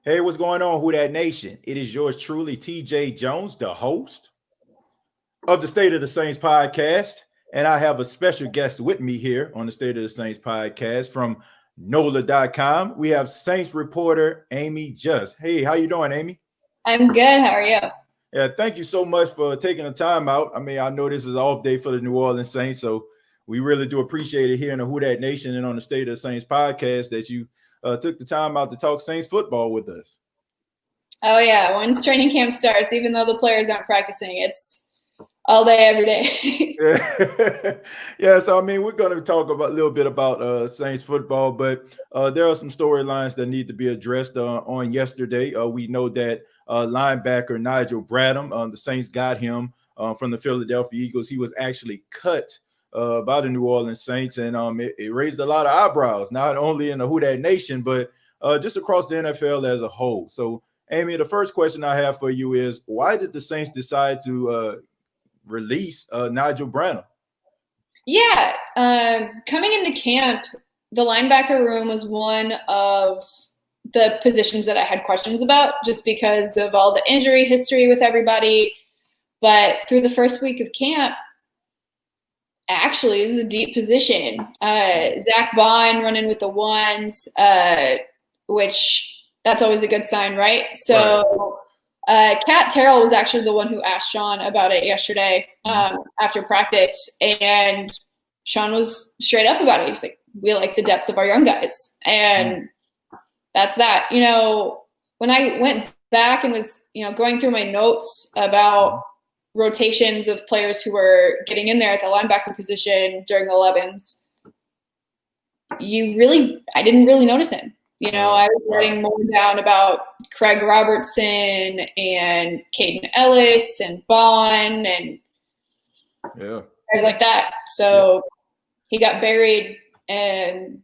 Hey, what's going on, Who That Nation? It is yours truly, TJ Jones, the host of the State of the Saints podcast. And I have a special guest with me here on the State of the Saints podcast from NOLA.com. We have Saints reporter Amie Just. Hey, how you doing, Amie? I'm good. How are you? Yeah, thank you so much for taking the time out. I mean, I know this is off day for the New Orleans Saints, so we really do appreciate it here in the Who That Nation and on the State of the Saints podcast that you took the time out to talk Saints football with us. Oh, yeah. Once training camp starts, even though the players aren't practicing, it's all day, every day. Yeah, so I mean, we're going to talk about a little bit about Saints football, but there are some storylines that need to be addressed on yesterday. We know that linebacker Nigel Bradham, the Saints got him from the Philadelphia Eagles. He was actually cut by the New Orleans Saints, and it raised a lot of eyebrows, not only in the Who That Nation, but just across the NFL as a whole. So, Amie, the first question I have for you is, why did the Saints decide to release Nigel Bradham? Yeah. Coming into camp, the linebacker room was one of the positions that I had questions about just because of all the injury history with everybody. But through the first week of camp, actually, this is a deep position. Zach Baun running with the ones, which that's always a good sign, right? So Cat Terrell was actually the one who asked Sean about it yesterday after practice, and Sean was straight up about it. He's like, we like the depth of our young guys, and that's that. You know, when I went back and was, going through my notes about rotations of players who were getting in there at the linebacker position during the 11s, I didn't really notice him. I was writing more down about Craig Robertson and Caden Ellis and Baun and guys like that. So he got buried, and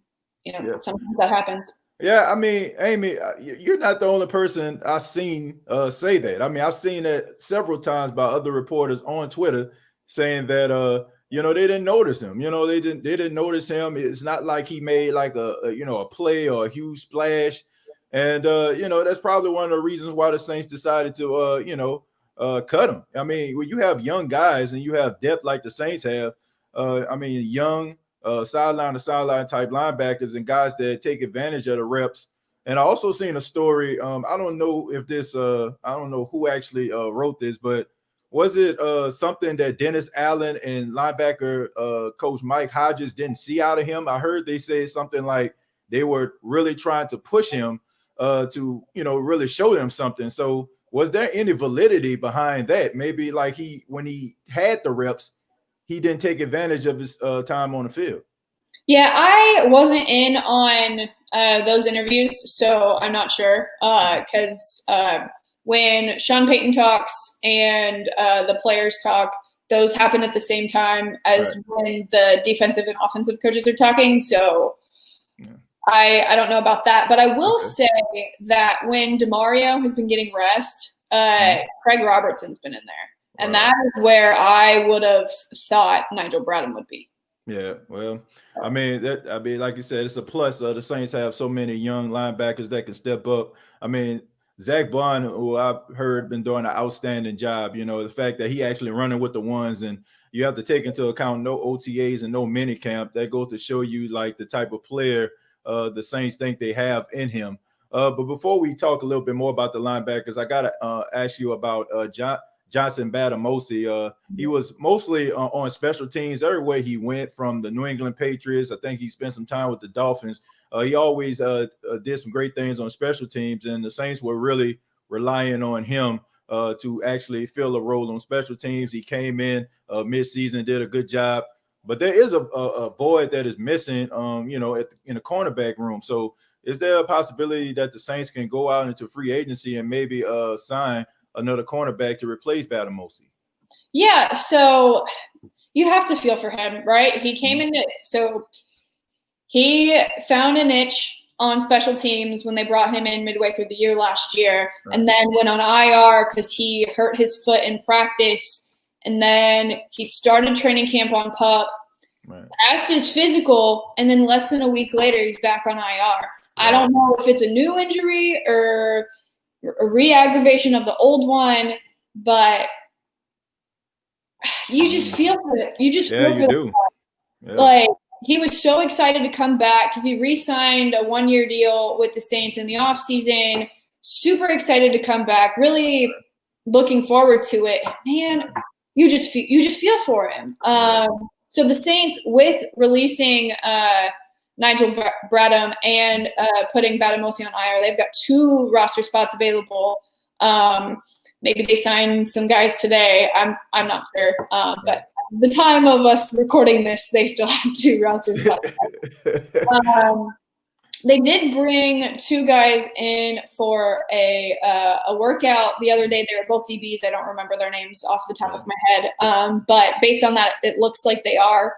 sometimes that happens. Yeah, I mean, Amie, you're not the only person I've seen say that. I mean, I've seen that several times by other reporters on Twitter saying that they didn't notice him. They didn't notice him. It's not like he made like a play or a huge splash. And that's probably one of the reasons why the Saints decided to cut him. I mean, when you have young guys and you have depth like the Saints have, young sideline to sideline type linebackers and guys that take advantage of the reps. And I also seen a story. I don't know if this, I don't know who actually wrote this, but was it something that Dennis Allen and linebacker coach Mike Hodges didn't see out of him? I heard they say something like they were really trying to push him to, really show them something. So was there any validity behind that? Maybe like when he had the reps, he didn't take advantage of his time on the field. Yeah, I wasn't in on those interviews, so I'm not sure because when Sean Payton talks and the players talk, those happen at the same time as when the defensive and offensive coaches are talking. So I don't know about that, but I will say that when DeMario has been getting rest, Craig Robertson's been in there. And that is where I would have thought Nigel Bradham would be. Yeah, well, I mean, like you said, it's a plus. The Saints have so many young linebackers that can step up. I mean, Zach Baun, who I've heard been doing an outstanding job. The fact that he actually running with the ones, and you have to take into account no OTAs and no mini camp. That goes to show you like the type of player the Saints think they have in him. But before we talk a little bit more about the linebackers, I gotta ask you about Johnson Batamosi. He was mostly on special teams everywhere he went, from the New England Patriots. I think he spent some time with the Dolphins. He always did some great things on special teams, and the Saints were really relying on him to actually fill a role on special teams. He came in mid-season, did a good job. But there is a void that is missing, in the cornerback room. So is there a possibility that the Saints can go out into free agency and maybe sign another cornerback to replace Batamosi? Yeah, so you have to feel for him, right? He came into – so he found a niche on special teams when they brought him in midway through the year last year, and then went on IR because he hurt his foot in practice. And then he started training camp on PUP, Right. passed his physical, and then less than a week later, he's back on IR. Right. I don't know if it's a new injury or a re-aggravation of the old one, but you just feel for it. You just feel for do. Like, he was so excited to come back because he re-signed a 1-year deal with the Saints in the offseason. Super excited to come back. Really looking forward to it. Man, you just feel for him. So the Saints, with releasing Nigel Bradham and putting Badamosi on IR, they've got 2 roster spots available. Maybe they signed some guys today. I'm not sure. But the time of us recording this, they still have 2 roster spots. They did bring 2 guys in for a workout the other day. They were both DBs. I don't remember their names off the top of my head. But based on that, it looks like they are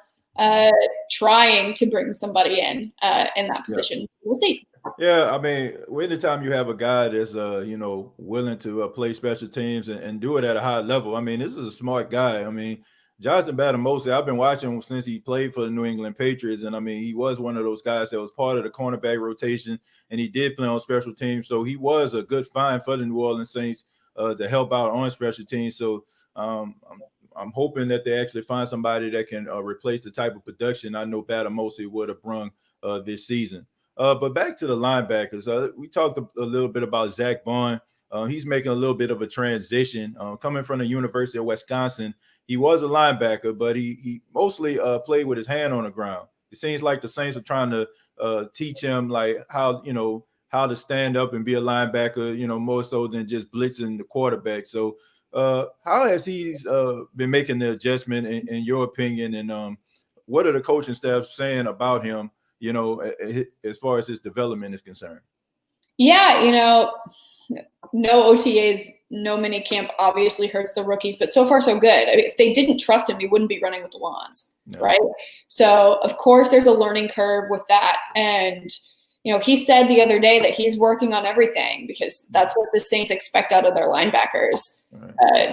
trying to bring somebody in that position. We'll see. Yeah, I mean, anytime you have a guy that's willing to play special teams and do it at a high level, I mean, this is a smart guy. I mean, Johnson Badamosi, I've been watching him since he played for the New England Patriots, and I mean, he was one of those guys that was part of the cornerback rotation, and he did play on special teams, so he was a good find for the New Orleans Saints to help out on special teams. So I'm hoping that they actually find somebody that can replace the type of production I know Badamosi would have brung this season. But back to the linebackers, we talked a little bit about Zach Baun. He's making a little bit of a transition coming from the University of Wisconsin. He was a linebacker, but he mostly played with his hand on the ground. It seems like the Saints are trying to teach him like how to stand up and be a linebacker, more so than just blitzing the quarterback. So how has he been making the adjustment in your opinion? And what are the coaching staff saying about him, as far as his development is concerned? Yeah, no OTAs, no mini camp obviously hurts the rookies, but so far so good. I mean, if they didn't trust him, he wouldn't be running with the Wands, right? So of course there's a learning curve with that. And, he said the other day that he's working on everything because that's what the Saints expect out of their linebackers,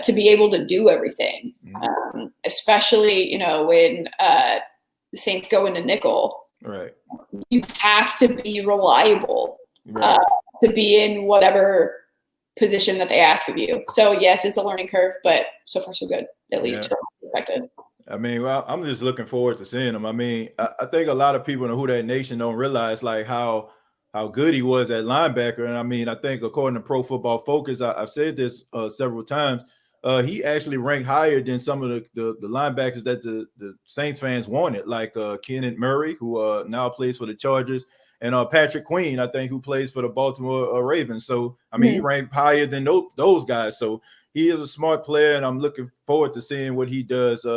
to be able to do everything, especially, when the Saints go into nickel. Right. You have to be reliable. To be in whatever position that they ask of you. So yes, it's a learning curve, but so far so good, at least from my perspective. I mean, well, I'm just looking forward to seeing him. I mean, I think a lot of people in the Who Dat Nation don't realize like how good he was at linebacker. And I mean, I think according to Pro Football Focus, I've said this several times, he actually ranked higher than some of the linebackers that the Saints fans wanted, like Kenneth Murray, who now plays for the Chargers, and Patrick Queen, I think, who plays for the Baltimore Ravens. So, I mean, he ranked higher than those guys. So he is a smart player, and I'm looking forward to seeing what he does, at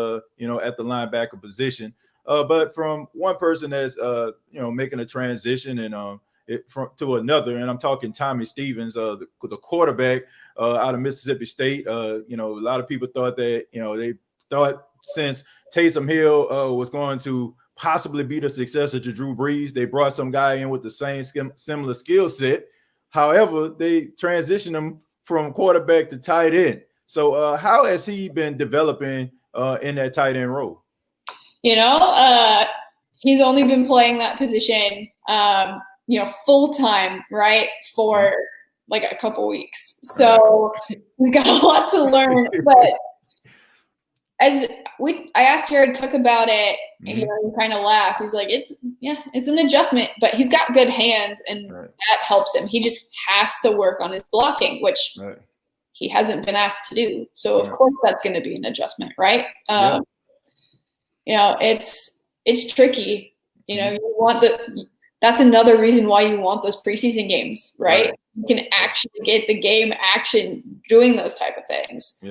the linebacker position. But from one person that's, making a transition and to another, and I'm talking Tommy Stevens, the quarterback out of Mississippi State. A lot of people thought that, they thought since Taysom Hill was going to possibly be the successor to Drew Brees, they brought some guy in with the same similar skill set. However, they transitioned him from quarterback to tight end. So how has he been developing in that tight end role? He's only been playing that position, full time, right, for like a couple weeks. So he's got a lot to learn. But I asked Jared Cook about it, and he kind of laughed. He's like, it's an adjustment, but he's got good hands, and that helps him. He just has to work on his blocking, which he hasn't been asked to do. So of course that's going to be an adjustment, right? It's tricky. You want that's another reason why you want those preseason games, right? You can actually get the game action doing those type of things.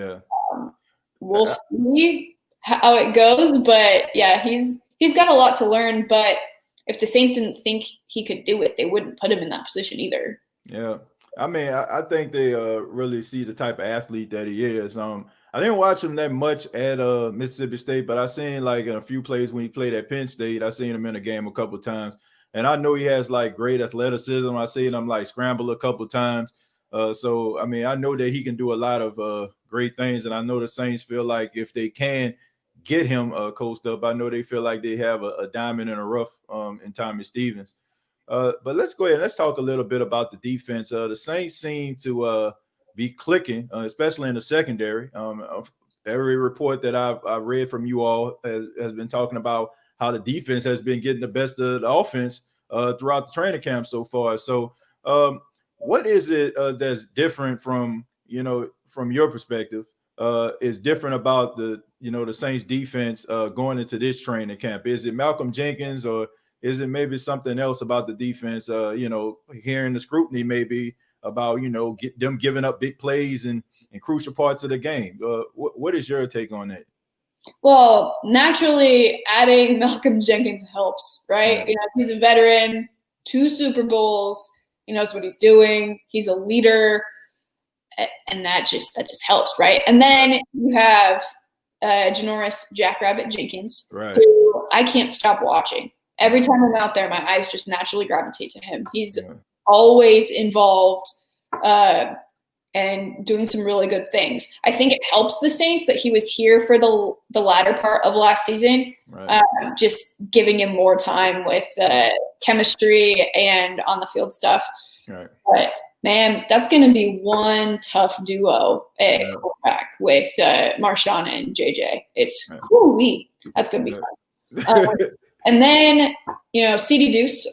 We'll see how it goes, but he's got a lot to learn. But if the Saints didn't think he could do it, they wouldn't put him in that position either. Yeah, I mean, I think they really see the type of athlete that he is. I didn't watch him that much at Mississippi State, but I seen like in a few plays when he played at Penn State. I seen him in a game a couple of times, and I know he has like great athleticism. I seen him like scramble a couple of times. So I mean, I know that he can do a lot of great things, and I know the Saints feel like if they can get him coached up. I know they feel like they have a diamond in a rough in Tommy Stevens. But let's go ahead and let's talk a little bit about the defense. The Saints seem to be clicking, especially in the secondary. Every report that I've read from you all has been talking about how the defense has been getting the best of the offense throughout the training camp so far. So what is it that's different from your perspective is different about the Saints defense going into this training camp? Is it Malcolm Jenkins, or is it maybe something else about the defense? Hearing the scrutiny maybe about them giving up big plays and crucial parts of the game. What is your take on that? Well, naturally, adding Malcolm Jenkins helps, right? Yeah. He's a veteran, 2 Super Bowls. He knows what he's doing. He's a leader, and that just helps, right? And then you have Janoris Jackrabbit Jenkins, right, who I can't stop watching. Every time I'm out there, my eyes just naturally gravitate to him. He's always involved and doing some really good things. I think it helps the Saints that he was here for the latter part of last season, right. Just giving him more time with chemistry and on the field stuff. Right. But man, that's going to be one tough duo at quarterback with Marshawn and JJ. It's that's going to be fun. And then, CD Deuce,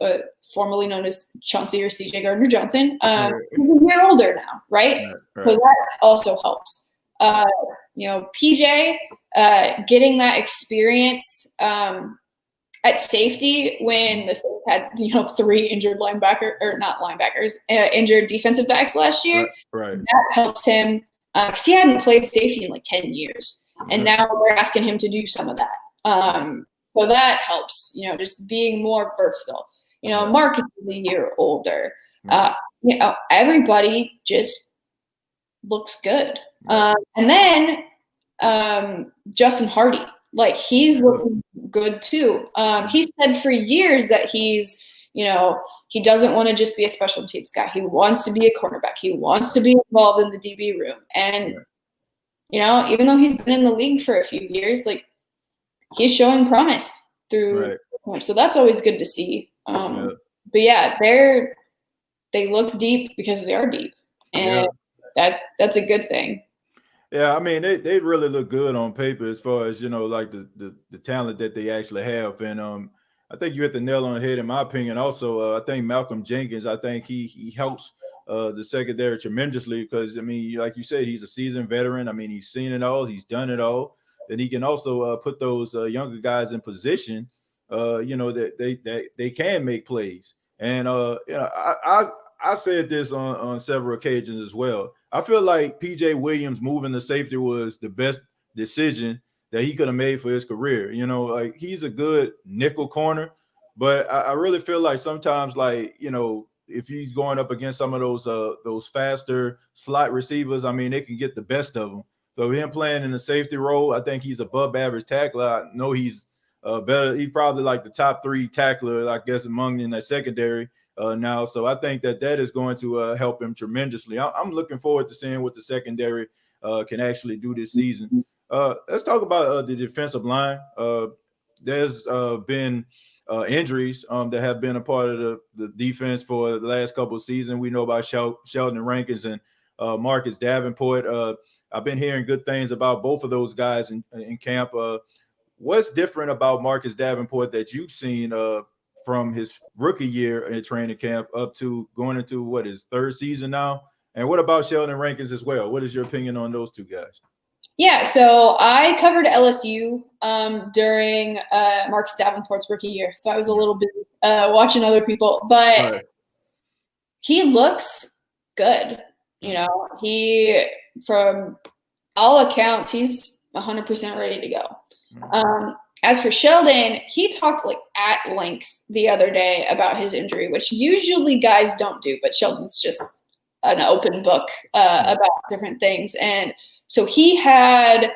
formerly known as Chauncey or CJ Gardner-Johnson, he's a year older now, right? So that also helps. PJ getting that experience at safety when the Saints had 3 injured injured defensive backs last year. Right. That helps him because he hadn't played safety in like 10 years, and now we're asking him to do some of that. So that helps, just being more versatile. Marcus is a year older. Everybody just looks good. And then Justin Hardy, he's looking good too. He said for years that he's, he doesn't want to just be a special teams guy. He wants to be a cornerback. He wants to be involved in the DB room. And, even though he's been in the league for a few years, he's showing promise through. So that's always good to see. But yeah, they look deep because they are deep, and that's a good thing. Yeah, I mean they really look good on paper as far as the talent that they actually have, and I think you hit the nail on the head in my opinion. Also, I think Malcolm Jenkins, I think he helps the secondary tremendously because like you said, he's a seasoned veteran. He's seen it all, he's done it all. And he can also put those younger guys in position, that they can make plays. And I said this on several occasions as well. I feel like PJ Williams moving to safety was the best decision that he could have made for his career. He's a good nickel corner, but I really feel like sometimes, if he's going up against some of those faster slot receivers, they can get the best of him. So him playing in the safety role, I think he's above average tackler. I know he's better. He's probably the top 3 tackler, I guess, among in that secondary now. So I think that is going to help him tremendously. I'm looking forward to seeing what the secondary can actually do this season. Let's talk about the defensive line. There's been injuries that have been a part of the defense for the last couple of seasons. We know about Sheldon Rankins and Marcus Davenport. I've been hearing good things about both of those guys in camp. What's different about Marcus Davenport that you've seen from his rookie year in training camp up to going into his 3rd season now? And what about Sheldon Rankins as well? What is your opinion on those 2 guys? Yeah, so I covered LSU during Marcus Davenport's rookie year. So I was a little busy watching other people, but he looks good. He, from all accounts, he's 100% ready to go. As for Sheldon, he talked at length the other day about his injury, which usually guys don't do, but Sheldon's just an open book about different things. And so he had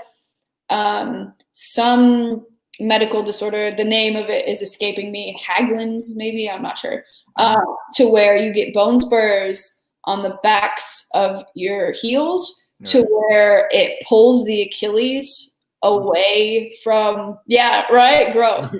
some medical disorder. The name of it is escaping me. Haglund's, maybe, I'm not sure. To where you get bone spurs on the backs of your heels to where it pulls the Achilles away from, right? Gross.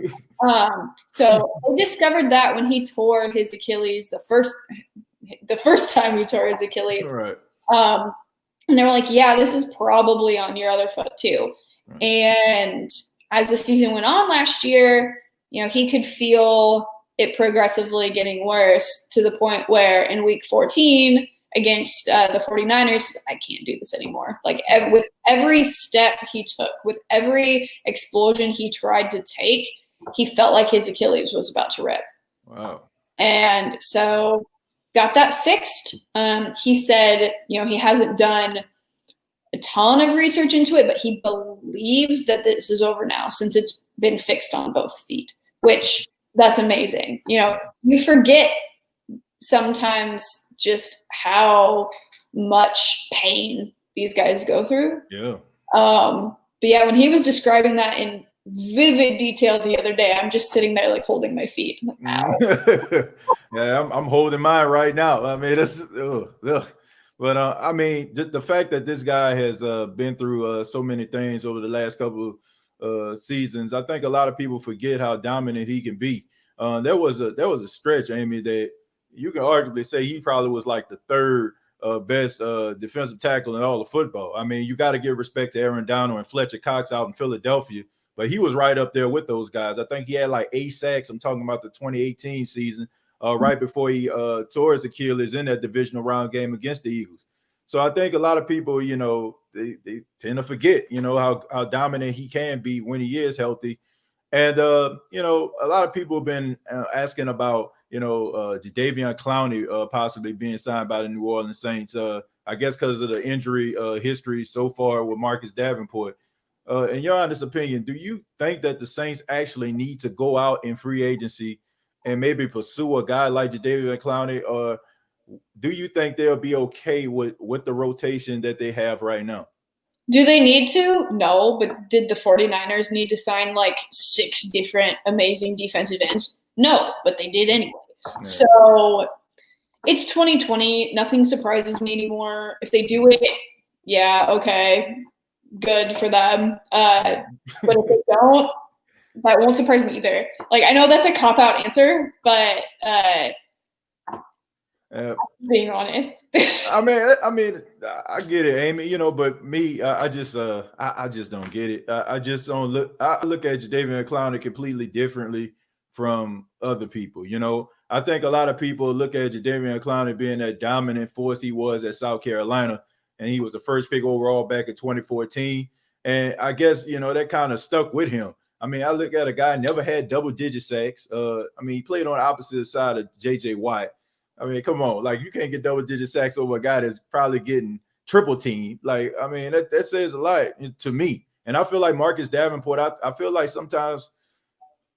So they discovered that when he tore his Achilles, the first time he tore his Achilles. Right. And they were like, yeah, this is probably on your other foot too. Right. And as the season went on last year, he could feel it progressively getting worse to the point where in week 14 against the 49ers, I can't do this anymore. Like with every step he took, with every explosion he tried to take, he felt like his Achilles was about to rip. Wow. And so got that fixed. He said, he hasn't done a ton of research into it, but he believes that this is over now since it's been fixed on both feet, which that's amazing. You forget sometimes just how much pain these guys go through. Yeah. But yeah, when he was describing that in vivid detail the other day, I'm just sitting there like holding my feet. I'm like, yeah, I'm holding mine right now. I mean, that's but I mean, just the fact that this guy has been through so many things over the last couple seasons, I think a lot of people forget how dominant he can be. There was a stretch, Amie, that you can arguably say he probably was like the third best defensive tackle in all of football. I mean, you got to give respect to Aaron Donald and Fletcher Cox out in Philadelphia, but he was right up there with those guys. I think he had like 8 sacks. I'm talking about the 2018 season, right before he tore his Achilles in that divisional round game against the Eagles. So I think a lot of people, they tend to forget, how dominant he can be when he is healthy. And, a lot of people have been asking about, Jadeveon Clowney possibly being signed by the New Orleans Saints, I guess because of the injury history so far with Marcus Davenport. In your honest opinion, do you think that the Saints actually need to go out in free agency and maybe pursue a guy like Jadeveon Clowney, or do you think they'll be okay with the rotation that they have right now? Do they need to? No, but did the 49ers need to sign like 6 different amazing defensive ends? No, but they did anyway. Yeah. So it's 2020. Nothing surprises me anymore. If they do it, yeah, okay, good for them. But if they don't, that won't surprise me either. Like, I know that's a cop-out answer, but being honest. I mean, I get it, Amie, but me, I just don't get it. I just don't look. I look at Jadeveon Clowney completely differently from other people. I think a lot of people look at Jadeveon Clowney being that dominant force he was at South Carolina, and he was the first pick overall back in 2014. And I guess that kind of stuck with him. I mean, I look at a guy never had double-digit sacks. He played on the opposite side of J.J. Watt. I mean, come on, like you can't get double-digit sacks over a guy that's probably getting triple teamed. Like, I mean, that says a lot to me. And I feel like Marcus Davenport, I feel like sometimes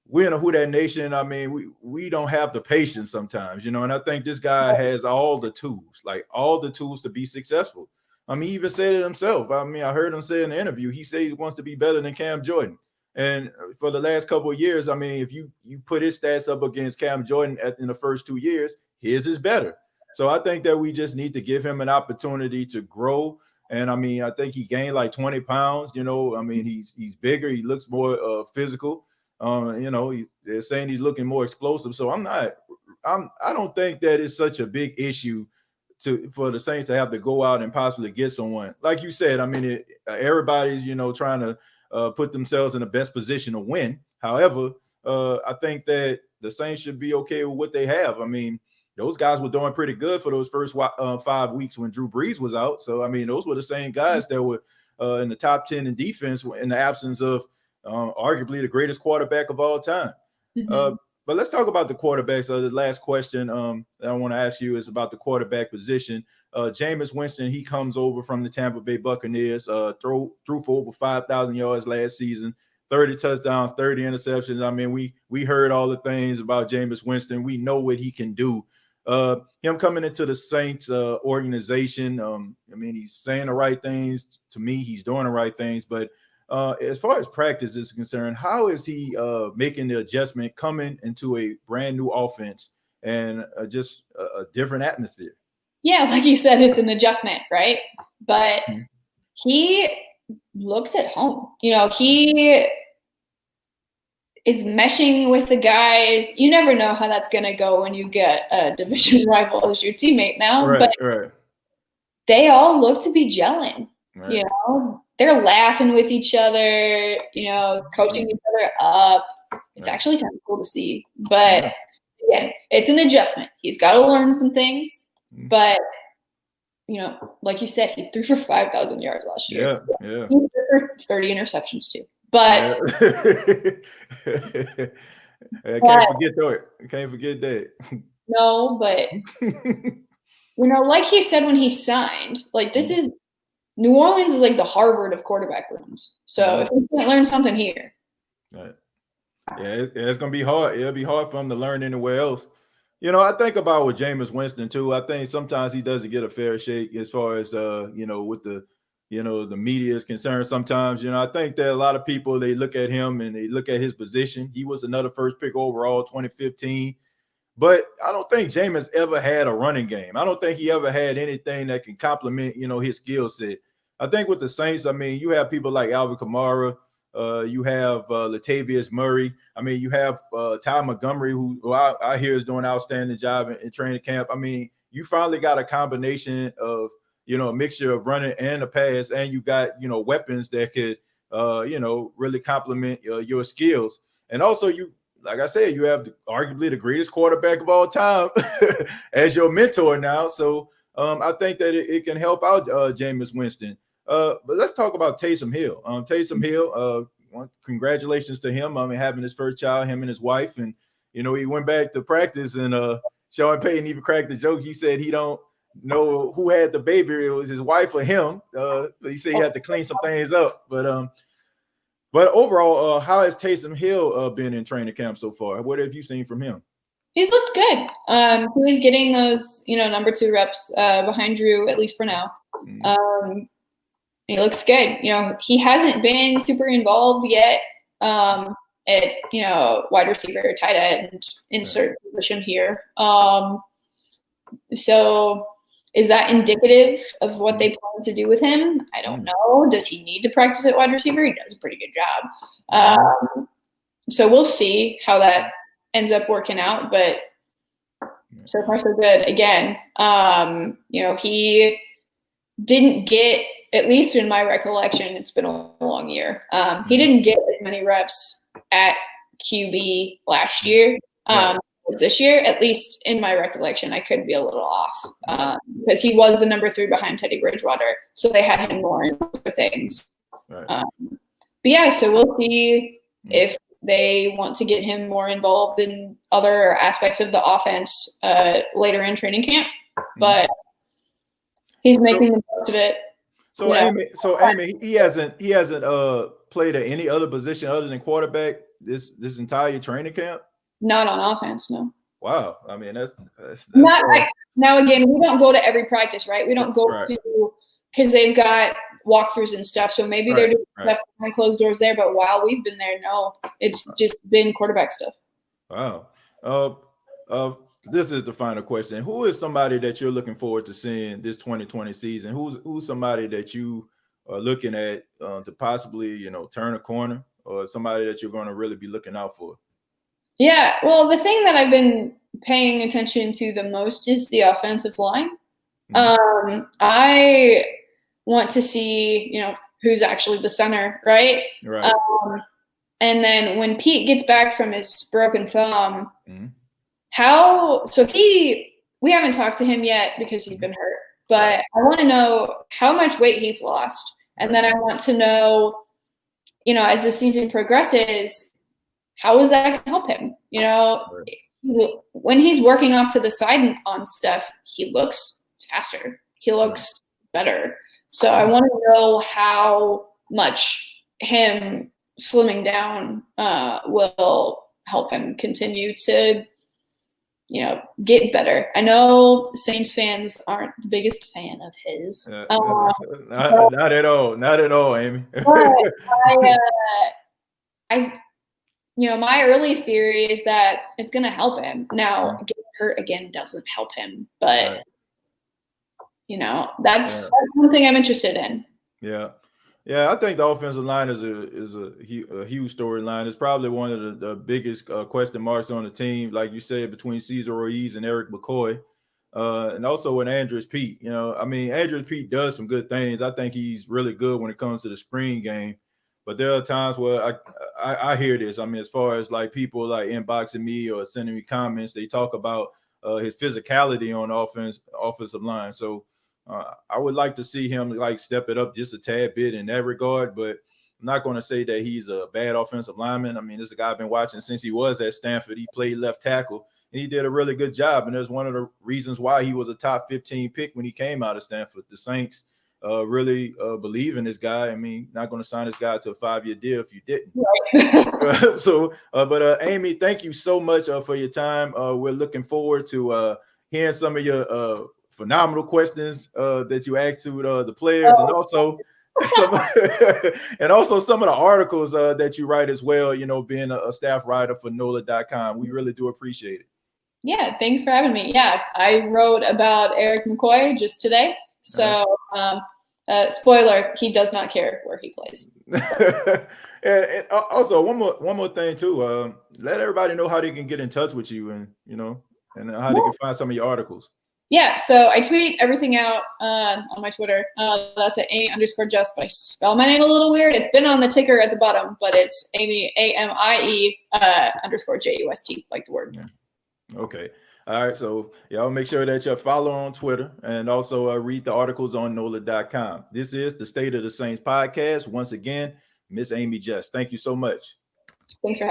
we're in a Who Dat Nation. I mean, we don't have the patience sometimes, and I think this guy has all the tools to be successful. I mean, he even said it himself. I mean, I heard him say in the interview, he said he wants to be better than Cam Jordan. And for the last couple of years, I mean, if you put his stats up against Cam Jordan in the first 2 years, his is better. So I think that we just need to give him an opportunity to grow. And I mean, I think he gained like 20 pounds. I mean, he's bigger. He looks more physical. They're saying he's looking more explosive. So I don't think that it's such a big issue for the Saints to have to go out and possibly get someone. Like you said, I mean, everybody's, trying to put themselves in the best position to win. However, I think that the Saints should be okay with what they have. I mean, those guys were doing pretty good for those first 5 weeks when Drew Brees was out. So, I mean, those were the same guys that were in the top 10 in defense in the absence of arguably the greatest quarterback of all time. Mm-hmm. But let's talk about the quarterbacks. The last question that I want to ask you is about the quarterback position. Jameis Winston, he comes over from the Tampa Bay Buccaneers, threw for over 5,000 yards last season, 30 touchdowns, 30 interceptions. I mean, we heard all the things about Jameis Winston. We know what he can do. Him coming into the Saints organization, I mean, he's saying the right things. To me, he's doing the right things. But as far as practice is concerned, how is he making the adjustment coming into a brand new offense and just a different atmosphere? Yeah, like you said, it's an adjustment, right? But he looks at home. He is meshing with the guys. You never know how that's going to go when you get a division rival as your teammate now. Right, but right. They all look to be gelling. Right. They're laughing with each other, coaching each other up. It's actually kind of cool to see. But again, it's an adjustment. He's got to learn some things. But, like you said, he threw for 5,000 yards last year. Yeah. He threw for 30 interceptions too. But I can't forget that. I can't forget that. No, but like he said when he signed, like this is New Orleans is like the Harvard of quarterback rooms. So if we can't learn something here. Right. Yeah, it's gonna be hard. It'll be hard for him to learn anywhere else. I think about with Jameis Winston too. I think sometimes he doesn't get a fair shake as far as with the the media is concerned. Sometimes, I think that a lot of people, they look at him and they look at his position. He was another first pick overall, 2015. But I don't think Jameis ever had a running game. I don't think he ever had anything that can complement, his skill set. I think with the Saints, you have people like Alvin Kamara, you have Latavius Murray. You have Ty Montgomery, who I hear is doing an outstanding job in training camp. You finally got a combination of, a mixture of running and a pass, and you got, weapons that could, really complement your skills. And also like I said, you have arguably the greatest quarterback of all time as your mentor now. So I think that it can help out Jameis Winston. But let's talk about Taysom Hill. Taysom Hill, congratulations to him. Having his first child, him and his wife. And, he went back to practice, and Sean Payton even cracked the joke. He said he don't know who had the baby. It was his wife or him. He said he had to clean some things up. But overall, how has Taysom Hill been in training camp so far? What have you seen from him? He's looked good. He's getting those, number 2 reps behind Drew, at least for now. He looks good. He hasn't been super involved yet at, wide receiver, tight end, insert position here. So is that indicative of what they plan to do with him? I don't know. Does he need to practice at wide receiver? He does a pretty good job. So we'll see how that ends up working out. But so far, so good. Again, he didn't get, at least in my recollection, it's been a long year. He didn't get as many reps at QB last year. This year, at least in my recollection. I could be a little off because he was the number 3 behind Teddy Bridgewater, so they had him more in other things. But yeah, so we'll see if they want to get him more involved in other aspects of the offense later in training camp. But he's making the most of it. So Amie, he hasn't played at any other position other than quarterback this entire training camp. Not on offense, no. Wow. That's not like, now again, we don't go to every practice, right? We don't go to, because they've got walkthroughs and stuff. So maybe they're doing stuff behind closed doors there. But while we've been there, no, it's just been quarterback stuff. Wow. This is the final question. Who is somebody that you're looking forward to seeing this 2020 season? Who's somebody that you are looking at to possibly, turn a corner, or somebody that you're going to really be looking out for? Yeah, well, the thing that I've been paying attention to the most is the offensive line. I want to see, who's actually the center, right? Right. And then when Pete gets back from his broken thumb, we haven't talked to him yet because he's been hurt, but I want to know how much weight he's lost. And then I want to know, as the season progresses, how is that going to help him? When he's working off to the side on stuff, he looks faster. He looks better. So I want to know how much him slimming down will help him continue to, get better. I know Saints fans aren't the biggest fan of his. Not at all, Amie. My early theory is that it's going to help him. Now, getting hurt again doesn't help him, but that's one thing I'm interested in. Yeah. Yeah, I think the offensive line is a huge storyline. It's probably one of the biggest question marks on the team, like you said, between Cesar Ruiz and Eric McCoy, and also with Andrews Pete. I mean, Andrews Pete does some good things. I think he's really good when it comes to the screen game, but there are times where I hear this. I mean, as far as like people like inboxing me or sending me comments, they talk about his physicality on offensive line. So I would like to see him like step it up just a tad bit in that regard, but I'm not going to say that he's a bad offensive lineman. I mean, this is a guy I've been watching since he was at Stanford. He played left tackle and he did a really good job. And there's one of the reasons why he was a top 15 pick when he came out of Stanford. The Saints really believe in this guy. I mean, not going to sign this guy to a 5-year deal if you didn't. Right. But Amie, thank you so much for your time. We're looking forward to hearing some of your phenomenal questions that you asked to the players, and also some some of the articles that you write as well, being a staff writer for NOLA.com. We really do appreciate it. Yeah, thanks for having me. Yeah, I wrote about Eric McCoy just today. So spoiler, he does not care where he plays. and also one more thing too. Let everybody know how they can get in touch with you, and how they can find some of your articles. Yeah, so I tweet everything out on my Twitter. That's at Amie_Just, but I spell my name a little weird. It's been on the ticker at the bottom, but it's Amie, AMIE _JUST, like the word. Yeah. Okay. All right. So y'all make sure that you follow on Twitter and also read the articles on NOLA.com. This is the State of the Saints podcast. Once again, Miss Amie Just. Thank you so much. Thanks for having me.